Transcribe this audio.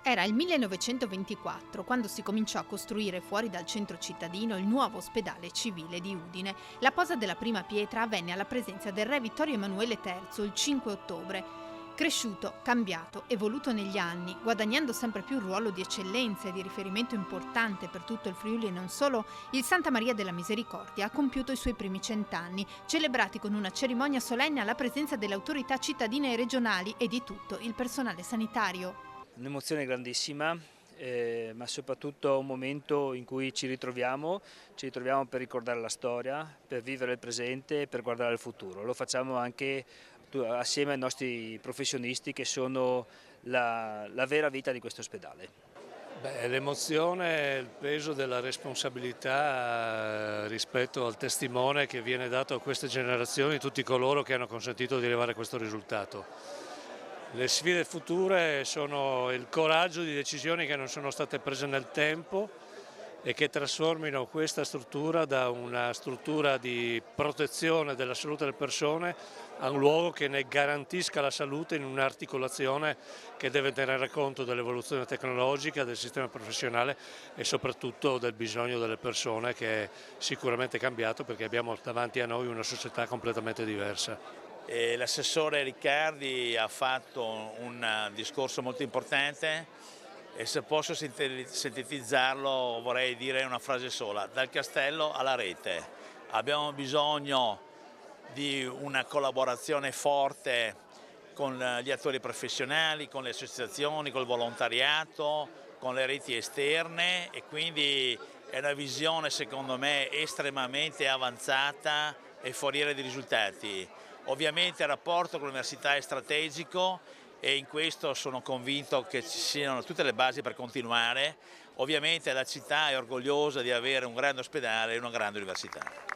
Era il 1924 quando si cominciò a costruire fuori dal centro cittadino il nuovo ospedale civile di Udine. La posa della prima pietra avvenne alla presenza del re Vittorio Emanuele III il 5 ottobre. Cresciuto, cambiato, evoluto negli anni, guadagnando sempre più un ruolo di eccellenza e di riferimento importante per tutto il Friuli e non solo, il Santa Maria della Misericordia ha compiuto i suoi primi 100 anni, celebrati con una cerimonia solenne alla presenza delle autorità cittadine e regionali e di tutto il personale sanitario. Un'emozione grandissima, ma soprattutto un momento in cui ci ritroviamo per ricordare la storia, per vivere il presente e per guardare al futuro. Lo facciamo anche assieme ai nostri professionisti che sono la vera vita di questo ospedale. L'emozione e il peso della responsabilità rispetto al testimone che viene dato a queste generazioni, tutti coloro che hanno consentito di arrivare a questo risultato. Le sfide future sono il coraggio di decisioni che non sono state prese nel tempo e che trasformino questa struttura da una struttura di protezione della salute delle persone a un luogo che ne garantisca la salute in un'articolazione che deve tenere conto dell'evoluzione tecnologica, del sistema professionale e soprattutto del bisogno delle persone, che è sicuramente cambiato perché abbiamo davanti a noi una società completamente diversa. L'assessore Riccardi ha fatto un discorso molto importante e se posso sintetizzarlo vorrei dire una frase sola: dal castello alla rete. Abbiamo bisogno di una collaborazione forte con gli attori professionali, con le associazioni, col volontariato, con le reti esterne, e quindi è una visione secondo me estremamente avanzata e foriera di risultati. Ovviamente il rapporto con l'università è strategico e in questo sono convinto che ci siano tutte le basi per continuare. Ovviamente la città è orgogliosa di avere un grande ospedale e una grande università.